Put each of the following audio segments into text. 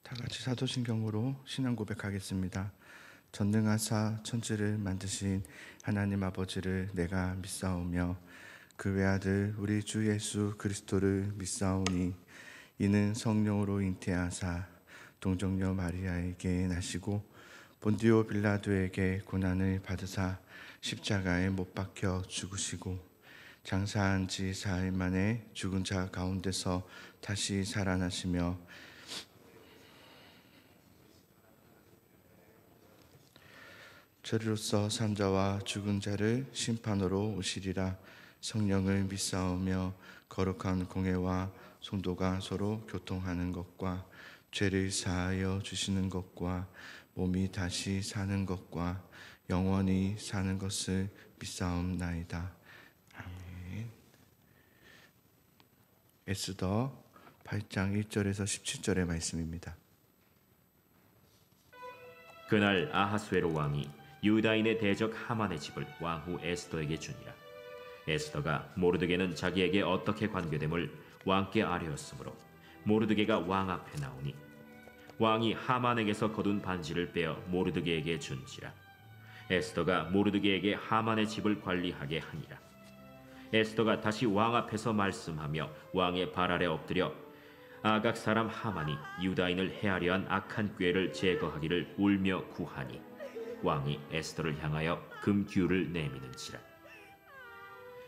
다 같이 사도신경으로 신앙 고백하겠습니다. 전능하사 천지를 만드신 하나님 아버지를 내가 믿사오며 그 외아들 우리 주 예수 그리스도를 믿사오니 이는 성령으로 잉태하사 동정녀 마리아에게 나시고 본디오 빌라도에게 고난을 받으사 십자가에 못 박혀 죽으시고 장사한 지 4일 만에 죽은 자 가운데서 다시 살아나시며 저리로서 산자와 죽은 자를 심판으로 오시리라. 성령을 믿사오며 거룩한 공회와 성도가 서로 교통하는 것과 죄를 사하여 주시는 것과 몸이 다시 사는 것과 영원히 사는 것을 믿사옵나이다. 아멘. 에스더 8장 1절에서 17절의 말씀입니다. 그날 아하수에로 왕이 유다인의 대적 하만의 집을 왕후 에스더에게 주니라. 에스더가 모르드게는 자기에게 어떻게 관계됨을 왕께 아뢰었으므로 모르드게가 왕 앞에 나오니 왕이 하만에게서 거둔 반지를 빼어 모르드게에게 준지라. 에스더가 모르드게에게 하만의 집을 관리하게 하니라. 에스더가 다시 왕 앞에서 말씀하며 왕의 발 아래 엎드려 아각 사람 하만이 유다인을 해하려 한 악한 꾀를 제거하기를 울며 구하니 왕이 에스더를 향하여 금규를 내미는지라.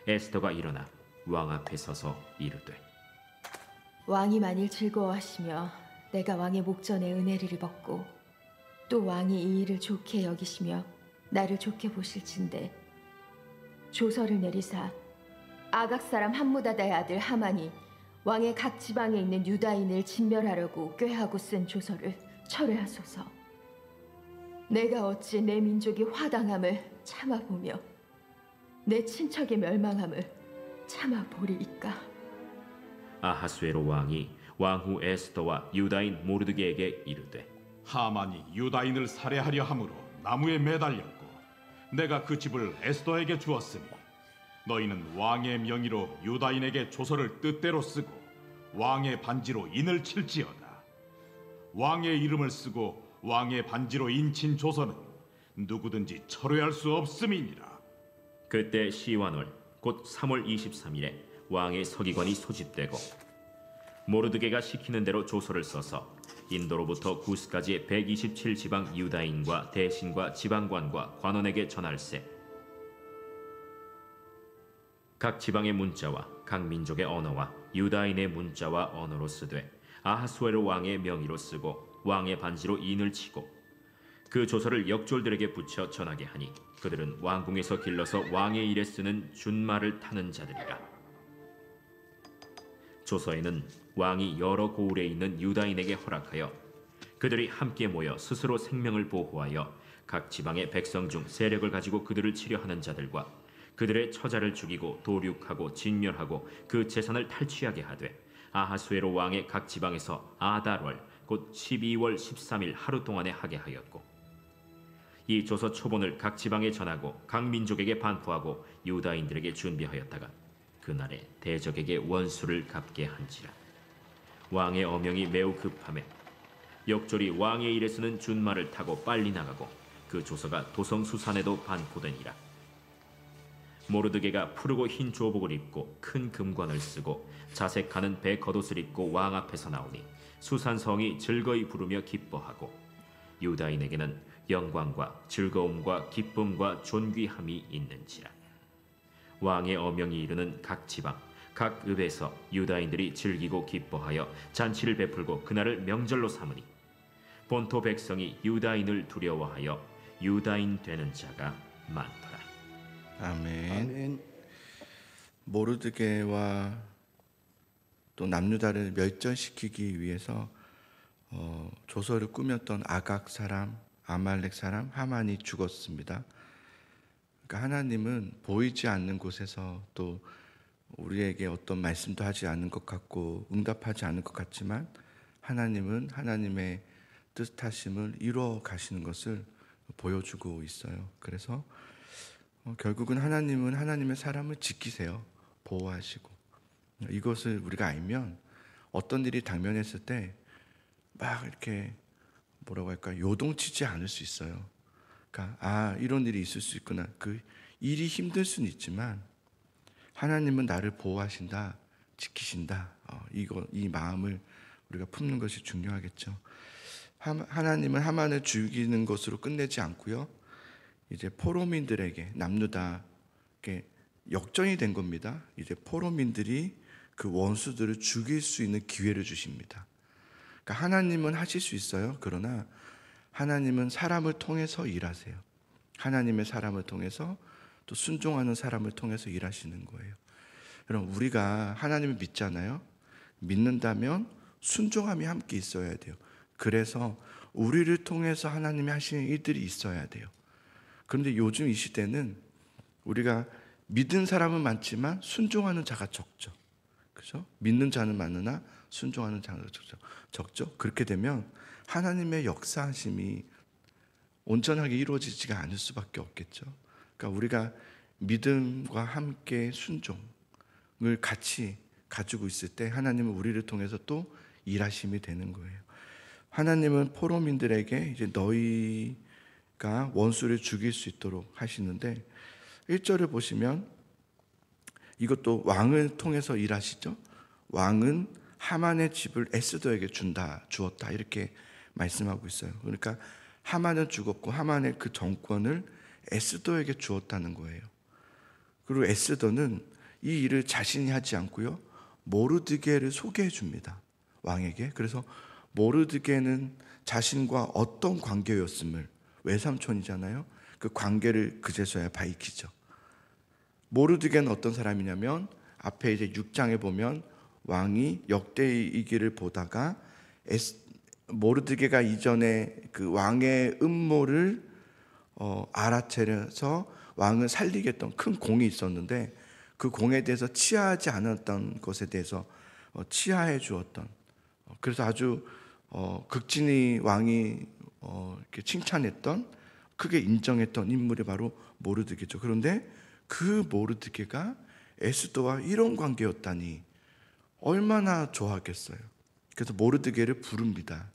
에스더가 일어나 왕 앞에 서서 이르되 왕이 만일 즐거워하시며 내가 왕의 목전에 은혜를 입었고 또 왕이 이 일을 좋게 여기시며 나를 좋게 보실진대 조서를 내리사 아각 사람 함무다다의 아들 하만이 왕의 각 지방에 있는 유다인을 진멸하려고 꾀하고 쓴 조서를 철회하소서. 내가 어찌 내 민족이 화당함을 참아보며 내 친척의 멸망함을 참아보리이까. 아하수에로 왕이 왕후 에스더와 유다인 모르드게에게 이르되 하만이 유다인을 살해하려 함으로 나무에 매달렸고 내가 그 집을 에스더에게 주었으니 너희는 왕의 명의로 유다인에게 조서를 뜻대로 쓰고 왕의 반지로 인을 칠지어다. 왕의 이름을 쓰고 왕의 반지로 인친 조서는 누구든지 철회할 수 없음이니라. 그때 시완월 곧 3월 23일에 왕의 서기관이 소집되고 모르드게가 시키는 대로 조서를 써서 인도로부터 구스까지 127지방 유다인과 대신과 지방관과 관원에게 전할세. 각 지방의 문자와 각 민족의 언어와 유다인의 문자와 언어로 쓰되 아하수에로 왕의 명의로 쓰고 왕의 반지로 인을 치고 그 조서를 역졸들에게 붙여 전하게 하니 그들은 왕궁에서 길러서 왕의 일에 쓰는 준말을 타는 자들이라. 조서에는 왕이 여러 고을에 있는 유다인에게 허락하여 그들이 함께 모여 스스로 생명을 보호하여 각 지방의 백성 중 세력을 가지고 그들을 치려하는 자들과 그들의 처자를 죽이고 도륙하고 진멸하고 그 재산을 탈취하게 하되 아하수에로 왕의 각 지방에서 아달월 곧 12월 13일 하루 동안에 하게 하였고 이 조서 초본을 각 지방에 전하고 각 민족에게 반포하고 유다인들에게 준비하였다가 그날에 대적에게 원수를 갚게 한지라. 왕의 어명이 매우 급함에 역졸이 왕의 일에 쓰는 준말을 타고 빨리 나가고 그 조서가 도성수산에도 반포되니라. 모르드게가 푸르고 흰 조복을 입고 큰 금관을 쓰고 자색하는 배 겉옷을 입고 왕 앞에서 나오니 수산성이 즐거이 부르며 기뻐하고 유다인에게는 영광과 즐거움과 기쁨과 존귀함이 있는지라. 왕의 어명이 이르는 각 지방 각 읍에서 유다인들이 즐기고 기뻐하여 잔치를 베풀고 그날을 명절로 삼으니 본토 백성이 유다인을 두려워하여 유다인 되는 자가 많더라. 아멘. 모르드게와 또 남유다를 멸절시키기 위해서 조서를 꾸몄던 아각 사람, 아말렉 사람 하만이 죽었습니다. 그러니까 하나님은 보이지 않는 곳에서 또 우리에게 어떤 말씀도 하지 않는 것 같고 응답하지 않을 것 같지만 하나님은 하나님의 뜻하심을 이루어 가시는 것을 보여주고 있어요. 그래서 결국은 하나님은 하나님의 사람을 지키세요. 보호하시고. 이것을 우리가 알면 어떤 일이 당면했을 때 막 이렇게 뭐라고 할까, 요동치지 않을 수 있어요. 그러니까 이런 일이 있을 수 있구나. 그 일이 힘들 수는 있지만 하나님은 나를 보호하신다, 지키신다. 이 마음을 우리가 품는 것이 중요하겠죠. 하나님은 하만을 죽이는 것으로 끝내지 않고요. 이제 포로민들에게, 남유다에게 역전이 된 겁니다. 이제 포로민들이 그 원수들을 죽일 수 있는 기회를 주십니다. 그러니까 하나님은 하실 수 있어요. 그러나 하나님은 사람을 통해서 일하세요. 하나님의 사람을 통해서, 또 순종하는 사람을 통해서 일하시는 거예요. 그럼 우리가 하나님을 믿잖아요. 믿는다면 순종함이 함께 있어야 돼요. 그래서 우리를 통해서 하나님이 하시는 일들이 있어야 돼요. 그런데 요즘 이 시대는 우리가 믿은 사람은 많지만 순종하는 자가 적죠. 그죠? 믿는 자는 많으나 순종하는 자가 적죠. 그렇게 되면 하나님의 역사하심이 온전하게 이루어지지가 않을 수밖에 없겠죠. 그러니까 우리가 믿음과 함께 순종을 같이 가지고 있을 때 하나님은 우리를 통해서 또 일하심이 되는 거예요. 하나님은 포로민들에게 이제 너희가 원수를 죽일 수 있도록 하시는데 1절을 보시면 이것도 왕을 통해서 일하시죠. 왕은 하만의 집을 에스더에게 주었다 이렇게 말씀하고 있어요. 그러니까 하만은 죽었고 하만의 그 정권을 에스더에게 주었다는 거예요. 그리고 에스더는 이 일을 자신이 하지 않고요, 모르드게를 소개해 줍니다, 왕에게. 그래서 모르드게는 자신과 어떤 관계였음을, 외삼촌이잖아요, 그 관계를 그제서야 밝히죠. 모르드게는 어떤 사람이냐면 앞에 이제 6장에 보면 왕이 역대이기를 보다가 모르드게가 이전에 그 왕의 음모를 알아채려서 왕을 살리게 했던 큰 공이 있었는데 그 공에 대해서 치하하지 않았던 것에 대해서 치하해 주었던, 그래서 아주 극진히 왕이 이렇게 칭찬했던, 크게 인정했던 인물이 바로 모르드게죠. 그런데 그 모르드게가 에스더와 이런 관계였다니 얼마나 좋아하겠어요. 그래서 모르드게를 부릅니다.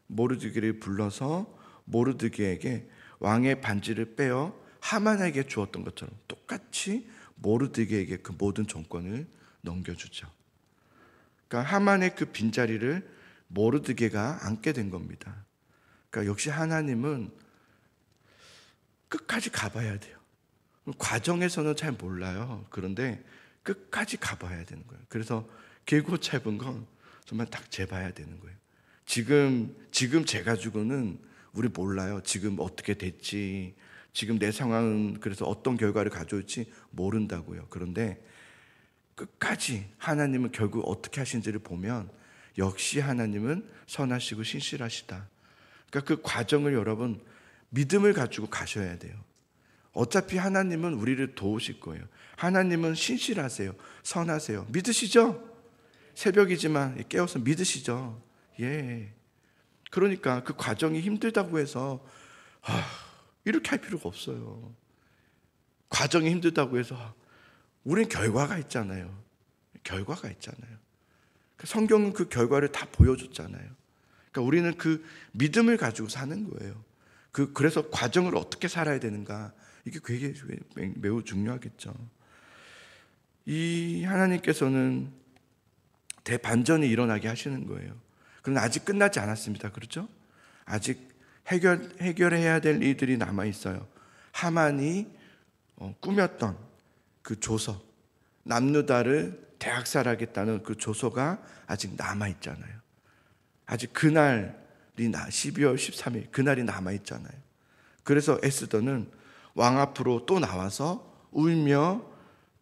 모르드게를 불러서 모르드게에게 왕의 반지를 빼어 하만에게 주었던 것처럼 똑같이 모르드게에게 그 모든 정권을 넘겨주죠. 그러니까 하만의 그 빈자리를 모르드게가 앉게 된 겁니다. 그러니까 역시 하나님은 끝까지 가봐야 돼요. 과정에서는 잘 몰라요. 그런데 끝까지 가봐야 되는 거예요. 그래서 길고 짧은 건 정말 딱 재봐야 되는 거예요. 지금 제 가지고는 우리 몰라요. 지금 어떻게 됐지, 지금 내 상황은 그래서 어떤 결과를 가져올지 모른다고요. 그런데 끝까지 하나님은 결국 어떻게 하신지를 보면 역시 하나님은 선하시고 신실하시다. 그러니까 그 과정을 여러분 믿음을 가지고 가셔야 돼요. 어차피 하나님은 우리를 도우실 거예요. 하나님은 신실하세요. 선하세요. 믿으시죠? 새벽이지만 깨어서 믿으시죠? 예. 그러니까 그 과정이 힘들다고 해서 이렇게 할 필요가 없어요. 과정이 힘들다고 해서 우리는 결과가 있잖아요. 결과가 있잖아요. 성경은 그 결과를 다 보여줬잖아요. 그러니까 우리는 그 믿음을 가지고 사는 거예요. 그래서 과정을 어떻게 살아야 되는가, 이게 되게 매우 중요하겠죠. 이 하나님께서는 대반전이 일어나게 하시는 거예요. 그러나 아직 끝나지 않았습니다. 그렇죠? 아직 해결해야 될 일들이 남아 있어요. 하만이 꾸몄던 그 조서, 남유다를 대학살하겠다는 그 조서가 아직 남아 있잖아요. 아직 그날이 12월 13일 그날이 남아 있잖아요. 그래서 에스더는 왕 앞으로 또 나와서 울며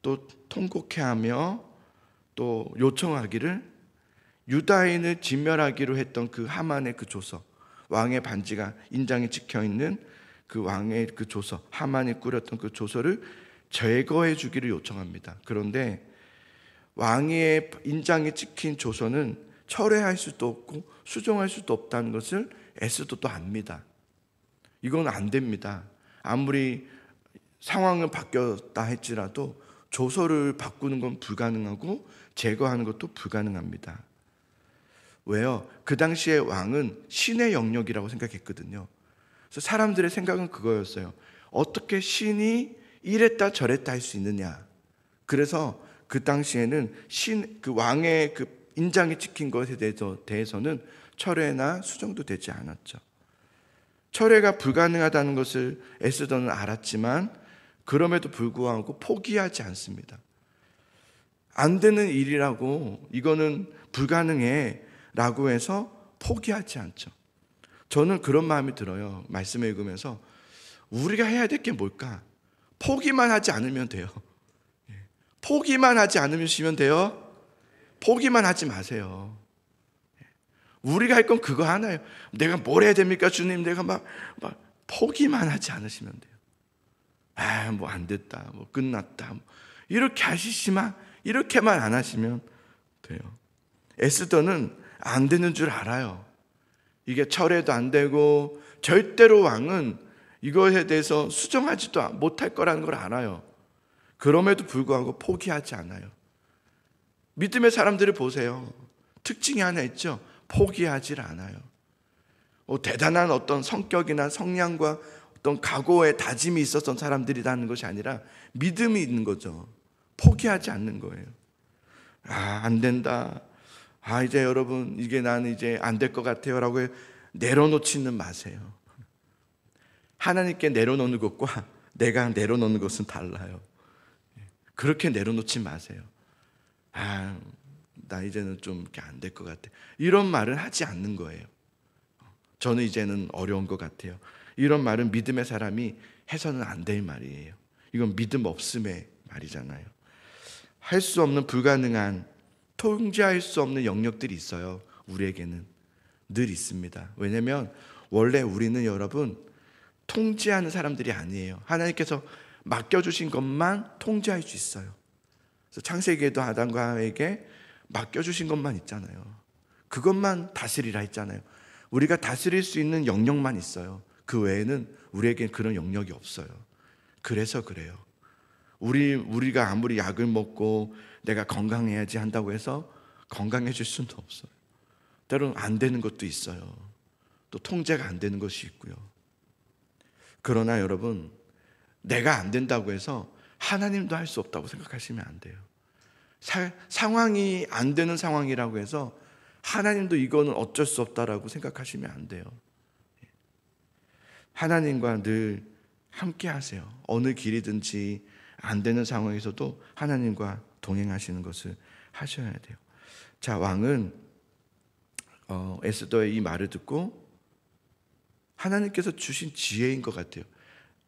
또 통곡해하며 또 요청하기를, 유다인을 진멸하기로 했던 그 하만의 그 조서, 왕의 반지가 인장에 찍혀 있는 그 왕의 그 조서, 하만이 꾸렸던 그 조서를 제거해 주기를 요청합니다. 그런데 왕의 인장에 찍힌 조서는 철회할 수도 없고 수정할 수도 없다는 것을 에스더도 압니다. 이건 안 됩니다. 아무리 상황은 바뀌었다 할지라도 조서를 바꾸는 건 불가능하고 제거하는 것도 불가능합니다. 왜요? 그 당시에 왕은 신의 영역이라고 생각했거든요. 그래서 사람들의 생각은 그거였어요. 어떻게 신이 이랬다 저랬다 할 수 있느냐. 그래서 그 당시에는 그 왕의 그 인장이 찍힌 것에 대해서는 철회나 수정도 되지 않았죠. 철회가 불가능하다는 것을 에스더는 알았지만 그럼에도 불구하고 포기하지 않습니다. 안 되는 일이라고, 이거는 불가능해 라고 해서 포기하지 않죠. 저는 그런 마음이 들어요. 말씀을 읽으면서 우리가 해야 될 게 뭘까? 포기만 하지 않으면 돼요. 포기만 하지 않으시면 돼요. 포기만 하지 마세요. 우리가 할 건 그거 하나예요. 내가 뭘 해야 됩니까 주님? 내가 막 포기만 하지 않으시면 돼요. 뭐 안 됐다, 뭐 끝났다, 이렇게 하시지만, 이렇게만 안 하시면 돼요. 에스더는 안 되는 줄 알아요. 이게 철회도 안 되고 절대로 왕은 이것에 대해서 수정하지도 못할 거라는 걸 알아요. 그럼에도 불구하고 포기하지 않아요. 믿음의 사람들을 보세요. 특징이 하나 있죠. 포기하지 않아요. 대단한 어떤 성격이나 성량과 어떤 각오의 다짐이 있었던 사람들이라는 것이 아니라 믿음이 있는 거죠. 포기하지 않는 거예요. 안 된다. 이제 여러분, 이게 나는 이제 안 될 것 같아요 라고 내려놓지는 마세요. 하나님께 내려놓는 것과 내가 내려놓는 것은 달라요. 그렇게 내려놓지 마세요. 나 이제는 좀 이렇게 안 될 것 같아, 이런 말은 하지 않는 거예요. 저는 이제는 어려운 것 같아요, 이런 말은 믿음의 사람이 해서는 안 될 말이에요. 이건 믿음 없음의 말이잖아요. 할 수 없는, 불가능한, 통제할 수 없는 영역들이 있어요. 우리에게는 늘 있습니다. 왜냐하면 원래 우리는 여러분 통제하는 사람들이 아니에요. 하나님께서 맡겨주신 것만 통제할 수 있어요. 그래서 창세기에도 아담과 하와에게 맡겨주신 것만 있잖아요. 그것만 다스리라 했잖아요. 우리가 다스릴 수 있는 영역만 있어요. 그 외에는 우리에겐 그런 영역이 없어요. 그래서 그래요. 우리가 아무리 약을 먹고 내가 건강해야지 한다고 해서 건강해질 수는 없어요. 때로는 안 되는 것도 있어요. 또 통제가 안 되는 것이 있고요. 그러나 여러분, 내가 안 된다고 해서 하나님도 할 수 없다고 생각하시면 안 돼요. 상황이 안 되는 상황이라고 해서 하나님도 이거는 어쩔 수 없다라고 생각하시면 안 돼요. 하나님과 늘 함께 하세요. 어느 길이든지 안 되는 상황에서도 하나님과 동행하시는 것을 하셔야 돼요. 자, 왕은 에스더의 이 말을 듣고 하나님께서 주신 지혜인 것 같아요.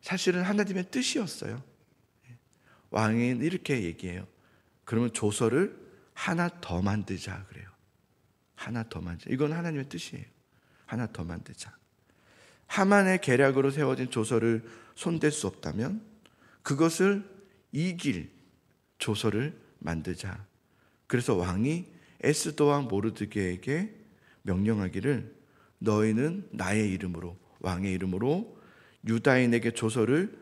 사실은 하나님의 뜻이었어요. 왕이 이렇게 얘기해요. 그러면 조서를 하나 더 만들자 그래요. 하나 더 만들자. 이건 하나님의 뜻이에요. 하나 더 만들자. 하만의 계략으로 세워진 조서를 손댈 수 없다면 그것을 이길 조서를 만들자. 그래서 왕이 에스더와 모르드게에게 명령하기를 너희는 나의 이름으로, 왕의 이름으로 유다인에게 조서를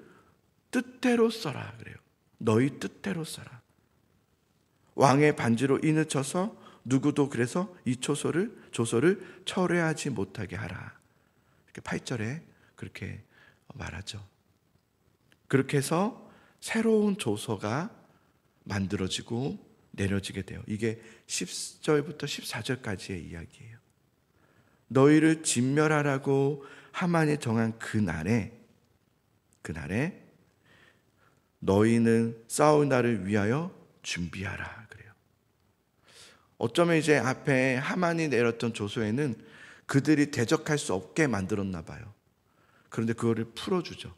뜻대로 써라 그래요. 너희 뜻대로 써라. 왕의 반지로 인을 쳐서 누구도 그래서 이 조서를 철회하지 못하게 하라. 이렇게 8절에 그렇게 말하죠. 그렇게 해서 새로운 조서가 만들어지고 내려지게 돼요. 이게 10절부터 14절까지의 이야기예요. 너희를 진멸하라고 하만이 정한 그날에 너희는 싸울 날을 위하여 준비하라 그래요. 어쩌면 이제 앞에 하만이 내렸던 조서에는 그들이 대적할 수 없게 만들었나 봐요. 그런데 그거를 풀어주죠.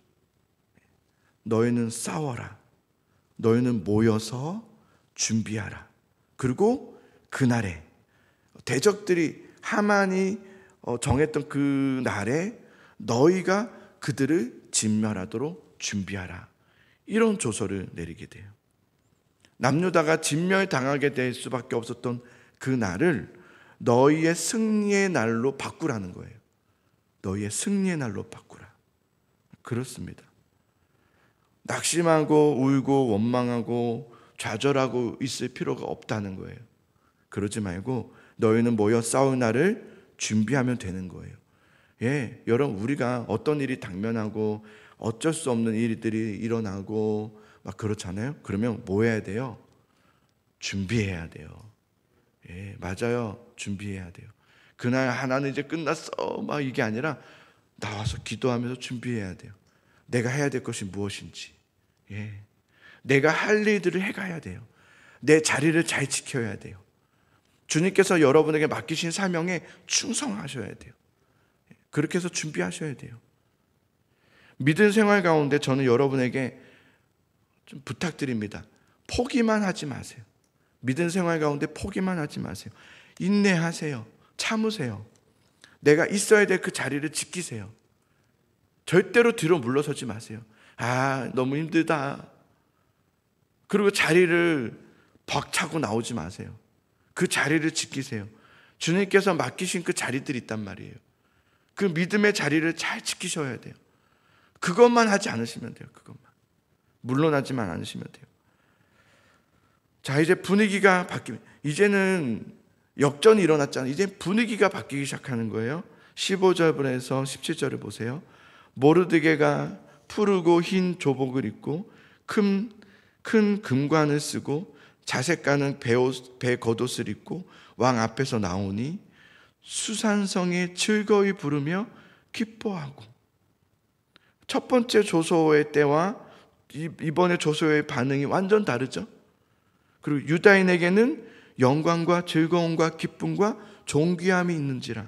너희는 싸워라. 너희는 모여서 준비하라. 그리고 그날에 대적들이 하만이 정했던 그 날에 너희가 그들을 진멸하도록 준비하라. 이런 조서를 내리게 돼요. 남유다가 진멸당하게 될 수밖에 없었던 그 날을 너희의 승리의 날로 바꾸라는 거예요. 너희의 승리의 날로 바꾸라. 그렇습니다. 낙심하고 울고 원망하고 좌절하고 있을 필요가 없다는 거예요. 그러지 말고 너희는 모여 싸울 날을 준비하면 되는 거예요. 예, 여러분, 우리가 어떤 일이 당면하고 어쩔 수 없는 일들이 일어나고 막 그렇잖아요. 그러면 뭐 해야 돼요? 준비해야 돼요. 예, 맞아요. 준비해야 돼요. 그날 하나는 이제 끝났어 막 이게 아니라 나와서 기도하면서 준비해야 돼요. 내가 해야 될 것이 무엇인지, 예, 내가 할 일들을 해가야 돼요. 내 자리를 잘 지켜야 돼요. 주님께서 여러분에게 맡기신 사명에 충성하셔야 돼요. 그렇게 해서 준비하셔야 돼요. 믿음 생활 가운데 저는 여러분에게 좀 부탁드립니다. 포기만 하지 마세요. 믿음 생활 가운데 포기만 하지 마세요. 인내하세요. 참으세요. 내가 있어야 될 그 자리를 지키세요. 절대로 뒤로 물러서지 마세요. 아, 너무 힘들다. 그리고 자리를 벅차고 나오지 마세요. 그 자리를 지키세요. 주님께서 맡기신 그 자리들이 있단 말이에요. 그 믿음의 자리를 잘 지키셔야 돼요. 그것만 하지 않으시면 돼요. 그것만. 물러나지만 않으시면 돼요. 자, 이제 분위기가 바뀌면, 이제는 역전이 일어났잖아요. 이제 분위기가 바뀌기 시작하는 거예요. 15절에서 17절을 보세요. 모르드게가 푸르고 흰 조복을 입고 큰 금관을 쓰고 자색 가는 배 겉옷을 입고 왕 앞에서 나오니 수산성에 즐거이 부르며 기뻐하고. 첫 번째 조소의 때와 이번에 조소의 반응이 완전 다르죠. 그리고 유다인에게는 영광과 즐거움과 기쁨과 존귀함이 있는지라.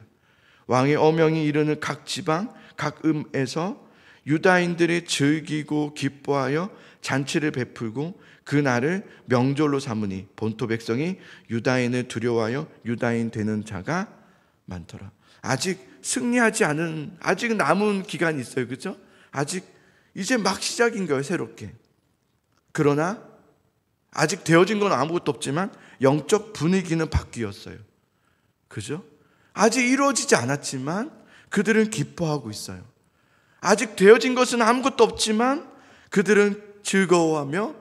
왕의 어명이 이르는 각 지방 각 음에서 유다인들이 즐기고 기뻐하여 잔치를 베풀고 그 날을 명절로 삼으니 본토 백성이 유다인을 두려워하여 유다인 되는 자가 많더라. 아직 승리하지 않은, 아직 남은 기간이 있어요. 그렇죠? 아직 이제 막 시작인 거예요. 새롭게. 그러나 아직 되어진 건 아무것도 없지만 영적 분위기는 바뀌었어요. 그죠? 아직 이루어지지 않았지만 그들은 기뻐하고 있어요. 아직 되어진 것은 아무것도 없지만 그들은 즐거워하며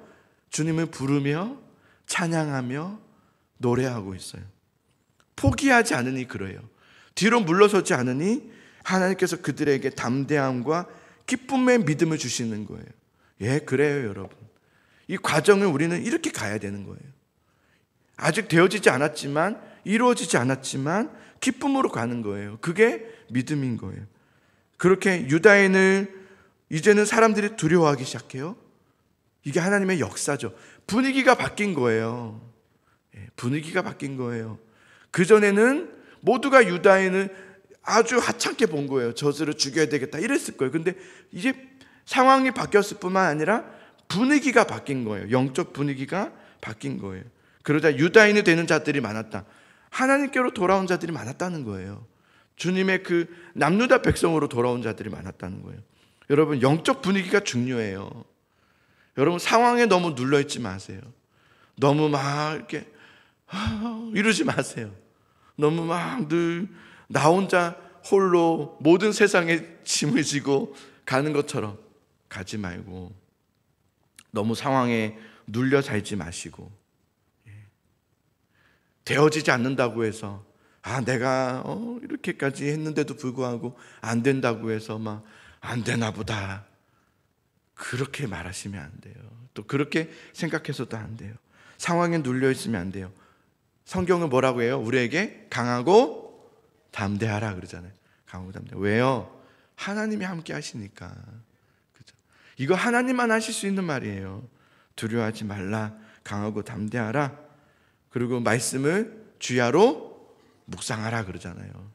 주님을 부르며 찬양하며 노래하고 있어요. 포기하지 않으니 그래요. 뒤로 물러서지 않으니 하나님께서 그들에게 담대함과 기쁨의 믿음을 주시는 거예요. 예, 그래요, 여러분. 이 과정을 우리는 이렇게 가야 되는 거예요. 아직 되어지지 않았지만, 이루어지지 않았지만 기쁨으로 가는 거예요. 그게 믿음인 거예요. 그렇게 유다인을 이제는 사람들이 두려워하기 시작해요. 이게 하나님의 역사죠. 분위기가 바뀐 거예요. 분위기가 바뀐 거예요. 그전에는 모두가 유다인을 아주 하찮게 본 거예요. 저들을 죽여야 되겠다 이랬을 거예요. 근데 이제 상황이 바뀌었을 뿐만 아니라 분위기가 바뀐 거예요. 영적 분위기가 바뀐 거예요. 그러자 유다인이 되는 자들이 많았다. 하나님께로 돌아온 자들이 많았다는 거예요. 주님의 그 남유다 백성으로 돌아온 자들이 많았다는 거예요. 여러분, 영적 분위기가 중요해요. 여러분, 상황에 너무 눌려있지 마세요. 너무 막 이렇게 이러지 마세요. 너무 막 늘 나 혼자 홀로 모든 세상에 짐을 지고 가는 것처럼 가지 말고, 너무 상황에 눌려 살지 마시고, 되어지지 않는다고 해서 내가 이렇게까지 했는데도 불구하고 안 된다고 해서 막 안 되나 보다 그렇게 말하시면 안 돼요. 또 그렇게 생각해서도 안 돼요. 상황에 눌려 있으면 안 돼요. 성경은 뭐라고 해요? 우리에게 강하고 담대하라 그러잖아요. 강하고 담대. 왜요? 하나님이 함께 하시니까. 그죠? 이거 하나님만 하실 수 있는 말이에요. 두려워하지 말라. 강하고 담대하라. 그리고 말씀을 주야로 묵상하라 그러잖아요.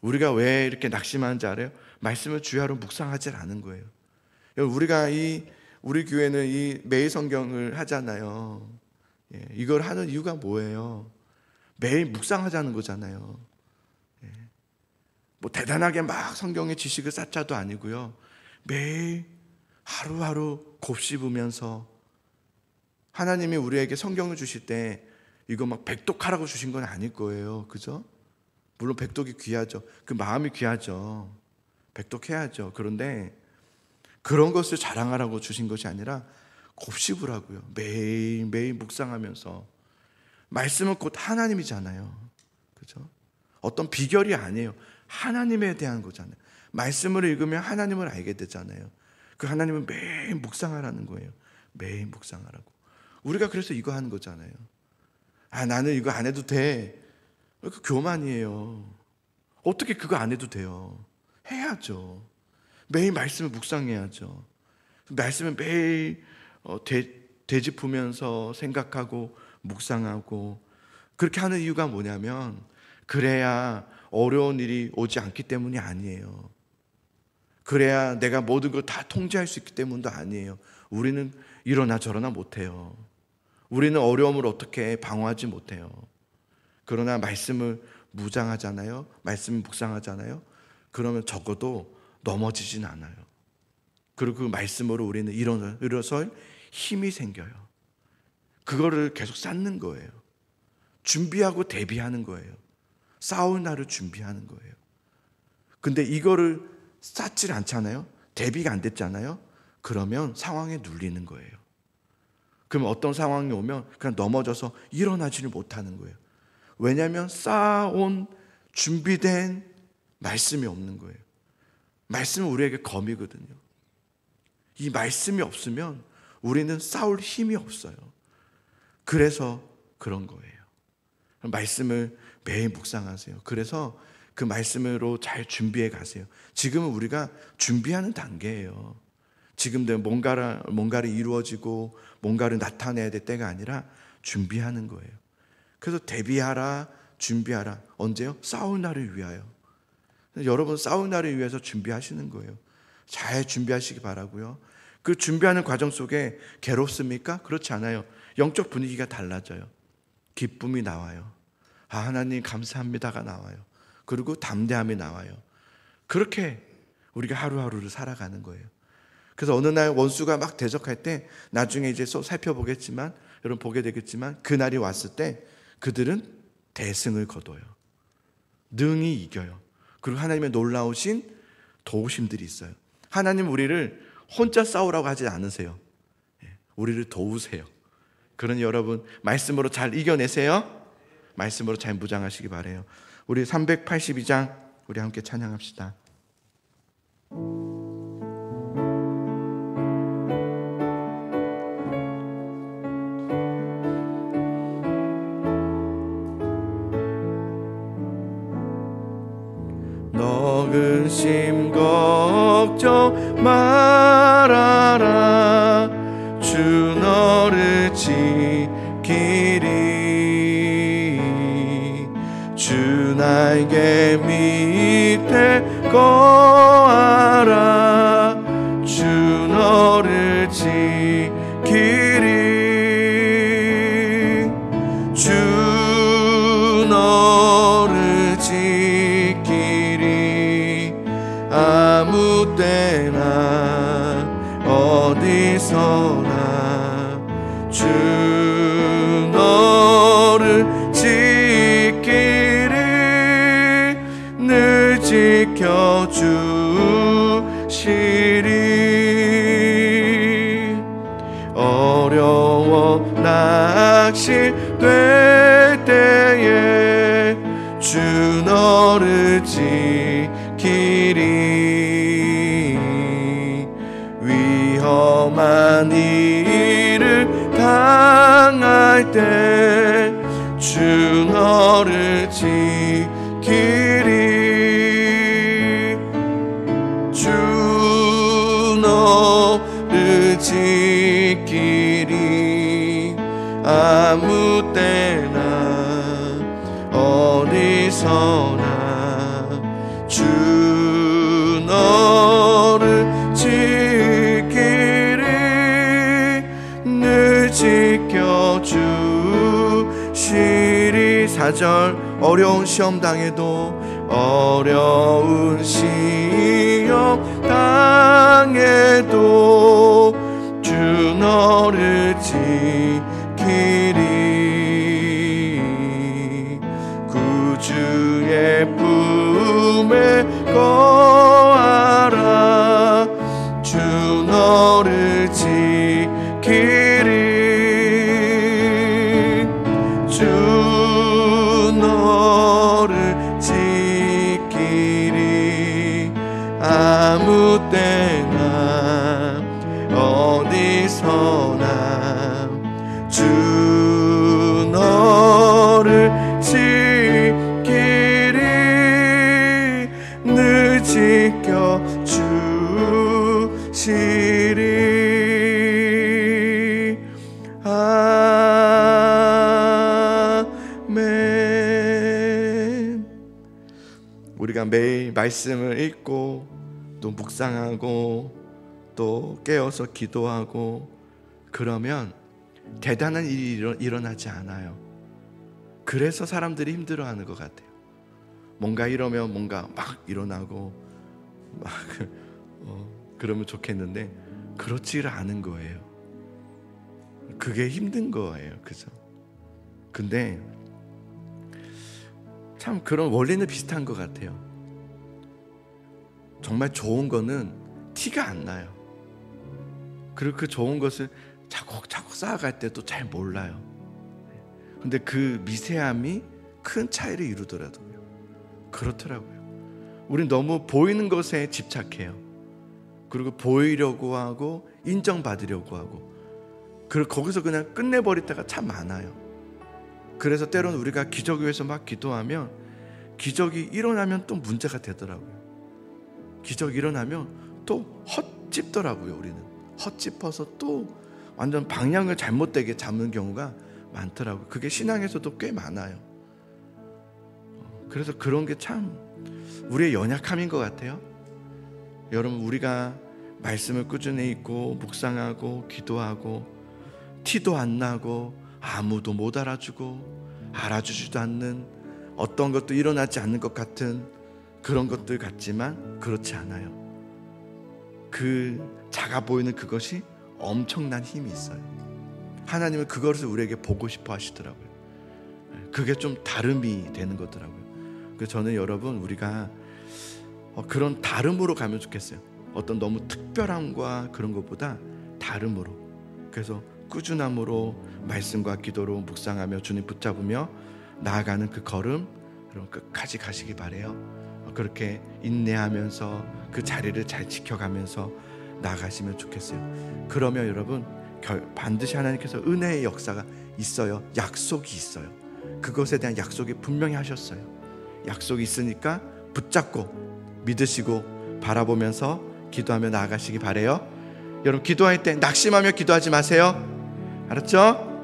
우리가 왜 이렇게 낙심하는지 알아요? 말씀을 주야로 묵상하지 않은 거예요. 우리가 우리 교회는 이 매일 성경을 하잖아요. 이걸 하는 이유가 뭐예요? 매일 묵상하자는 거잖아요. 뭐 대단하게 막 성경의 지식을 쌓자도 아니고요. 매일 하루하루 곱씹으면서, 하나님이 우리에게 성경을 주실 때 이거 막 백독하라고 주신 건 아닐 거예요. 그죠? 물론 백독이 귀하죠. 그 마음이 귀하죠. 백독해야죠. 그런데 그런 것을 자랑하라고 주신 것이 아니라 곱씹으라고요. 매일매일 묵상하면서. 말씀은 곧 하나님이잖아요. 그죠? 어떤 비결이 아니에요. 하나님에 대한 거잖아요. 말씀을 읽으면 하나님을 알게 되잖아요. 그 하나님은 매일 묵상하라는 거예요. 매일 묵상하라고. 우리가 그래서 이거 하는 거잖아요. 나는 이거 안 해도 돼. 그 교만이에요. 어떻게 그거 안 해도 돼요? 해야죠. 매일 말씀을 묵상해야죠. 말씀을 매일 되짚으면서 생각하고 묵상하고, 그렇게 하는 이유가 뭐냐면 그래야 어려운 일이 오지 않기 때문이 아니에요. 그래야 내가 모든 걸 다 통제할 수 있기 때문도 아니에요. 우리는 이러나 저러나 못해요. 우리는 어려움을 어떻게 방어하지 못해요. 그러나 말씀을 무장하잖아요. 말씀을 묵상하잖아요. 그러면 적어도 넘어지진 않아요. 그리고 그 말씀으로 우리는 일어설 힘이 생겨요. 그거를 계속 쌓는 거예요. 준비하고 대비하는 거예요. 싸울 날을 준비하는 거예요. 근데 이거를 쌓질 않잖아요. 대비가 안 됐잖아요. 그러면 상황에 눌리는 거예요. 그럼 어떤 상황이 오면 그냥 넘어져서 일어나지를 못하는 거예요. 왜냐하면 쌓아온 준비된 말씀이 없는 거예요. 말씀은 우리에게 검이거든요. 이 말씀이 없으면 우리는 싸울 힘이 없어요. 그래서 그런 거예요. 말씀을 매일 묵상하세요. 그래서 그 말씀으로 잘 준비해 가세요. 지금은 우리가 준비하는 단계예요. 지금도 뭔가를 이루어지고 뭔가를 나타내야 될 때가 아니라 준비하는 거예요. 그래서 대비하라, 준비하라. 언제요? 싸울 날을 위하여. 여러분 싸울 날을 위해서 준비하시는 거예요. 잘 준비하시기 바라고요. 그 준비하는 과정 속에 괴롭습니까? 그렇지 않아요. 영적 분위기가 달라져요. 기쁨이 나와요. 하나님 감사합니다가 나와요. 그리고 담대함이 나와요. 그렇게 우리가 하루하루를 살아가는 거예요. 그래서 어느 날 원수가 막 대적할 때, 나중에 이제 살펴보겠지만, 여러분 보게 되겠지만, 그날이 왔을 때 그들은 대승을 거둬요. 능히 이겨요. 그리고 하나님의 놀라우신 도우심들이 있어요. 하나님 우리를 혼자 싸우라고 하지 않으세요. 우리를 도우세요. 그러니 여러분 말씀으로 잘 이겨내세요. 말씀으로 잘 무장하시기 바라요. 우리 382장 우리 함께 찬양합시다. 너 근심 걱정 말아라. 주 너를 지키리. 주 날개 밑에 거하라. 주 너를 지키리. 주 너를 지키리. 아무 때나 어디서나 주 너를 지키리. 늘 지켜주시리. 어려워 낚시될 때에 주 너를 지키리. 위험한 일을 당할 때 주 너를 지키리. 주 너를 지키리. 아무 때나 어디서나 주 너를 지키리. 늘 지켜주시리. 4절 어려운 시험 당해도 어려운 시험 당해도 주 너를 지키리. 구주의 품에 거하라. 주 너를 지키리. 주 너를 우리가 매일 말씀을 읽고 또 묵상하고 또 깨어서 기도하고 그러면 대단한 일이 일어나지 않아요. 그래서 사람들이 힘들어하는 것 같아요. 뭔가 이러면 뭔가 막 일어나고 막 그러면 좋겠는데 그렇지를 않은 거예요. 그게 힘든 거예요. 그죠? 근데 참 그런 원리는 비슷한 것 같아요. 정말 좋은 거는 티가 안 나요. 그리고 그 좋은 것을 차곡차곡 쌓아갈 때도 잘 몰라요. 근데 그 미세함이 큰 차이를 이루더라고요. 그렇더라고요. 우린 너무 보이는 것에 집착해요. 그리고 보이려고 하고 인정받으려고 하고 그리고 거기서 그냥 끝내버릴 때가 참 많아요. 그래서 때로는 우리가 기적을 위해서 막 기도하면 기적이 일어나면 또 문제가 되더라고요. 기적이 일어나면 또 헛짚더라고요. 우리는 헛짚어서 또 완전 방향을 잘못되게 잡는 경우가 많더라고요. 그게 신앙에서도 꽤 많아요. 그래서 그런 게 참 우리의 연약함인 것 같아요. 여러분, 우리가 말씀을 꾸준히 읽고 묵상하고 기도하고 티도 안 나고 아무도 못 알아주고 알아주지도 않는 어떤 것도 일어나지 않는 것 같은 그런 것들 같지만 그렇지 않아요. 그 작아 보이는 그것이 엄청난 힘이 있어요. 하나님은 그것을 우리에게 보고 싶어 하시더라고요. 그게 좀 다름이 되는 거더라고요. 그래서 저는 여러분 우리가 그런 다름으로 가면 좋겠어요. 어떤 너무 특별함과 그런 것보다 다름으로. 그래서 꾸준함으로 말씀과 기도로 묵상하며 주님 붙잡으며 나아가는 그 걸음 여러분 끝까지 가시기 바래요. 그렇게 인내하면서 그 자리를 잘 지켜가면서 나아가시면 좋겠어요. 그러면 여러분 반드시 하나님께서 은혜의 역사가 있어요. 약속이 있어요. 그것에 대한 약속이 분명히 하셨어요. 약속이 있으니까 붙잡고 믿으시고 바라보면서 기도하며 나아가시기 바래요. 여러분 기도할 때 낙심하며 기도하지 마세요. 알았죠?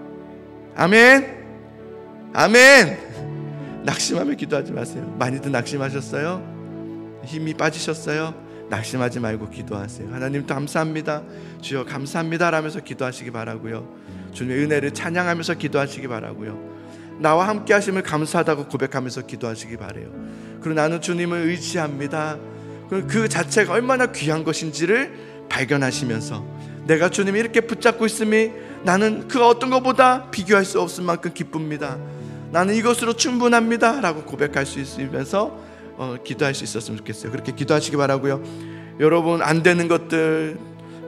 아멘. 아멘. 낙심하며 기도하지 마세요. 많이들 낙심하셨어요? 힘이 빠지셨어요? 낙심하지 말고 기도하세요. 하나님 감사합니다. 주여 감사합니다 라면서 기도하시기 바라고요. 주님의 은혜를 찬양하면서 기도하시기 바라고요. 나와 함께 하심을 감사하다고 고백하면서 기도하시기 바래요. 그리고 나는 주님을 의지합니다. 그 자체가 얼마나 귀한 것인지를 발견하시면서 내가 주님이 이렇게 붙잡고 있음이 나는 그 어떤 것보다 비교할 수 없을 만큼 기쁩니다. 나는 이것으로 충분합니다 라고 고백할 수 있으면서 기도할 수 있었으면 좋겠어요. 그렇게 기도하시기 바라고요. 여러분 안 되는 것들,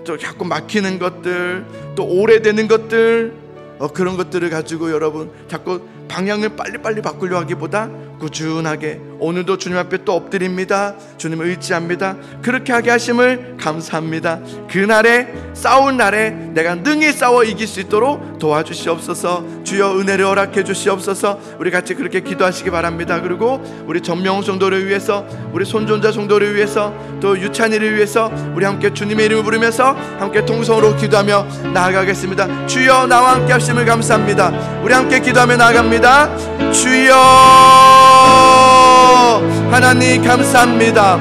또 자꾸 막히는 것들, 또 오래되는 것들, 그런 것들을 가지고 여러분 자꾸 방향을 빨리빨리 바꾸려 하기보다 꾸준하게 오늘도 주님 앞에 또 엎드립니다. 주님을 의지합니다. 그렇게 하게 하심을 감사합니다. 그날에 싸울 날에 내가 능히 싸워 이길 수 있도록 도와주시옵소서. 주여 은혜를 허락해 주시옵소서. 우리 같이 그렇게 기도하시기 바랍니다. 그리고 우리 전명훈 성도를 위해서, 우리 손존자 성도를 위해서, 또 유찬이를 위해서 우리 함께 주님의 이름을 부르면서 함께 통성으로 기도하며 나아가겠습니다. 주여 나와 함께 하심을 감사합니다. 우리 함께 기도하며 나아갑니다. 주여 하나님 감사합니다.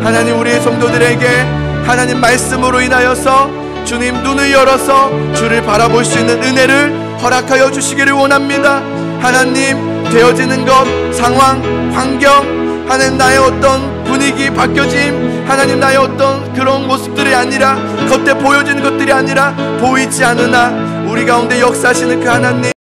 하나님 우리의 성도들에게 하나님 말씀으로 인하여서 주님 눈을 열어서 주를 바라볼 수 있는 은혜를 허락하여 주시기를 원합니다. 하나님 되어지는 것, 상황, 환경, 하나님 나의 어떤 분위기 바뀌어짐, 하나님 나의 어떤 그런 모습들이 아니라 겉에 보여지는 것들이 아니라 보이지 않으나 우리 가운데 역사하시는 그 하나님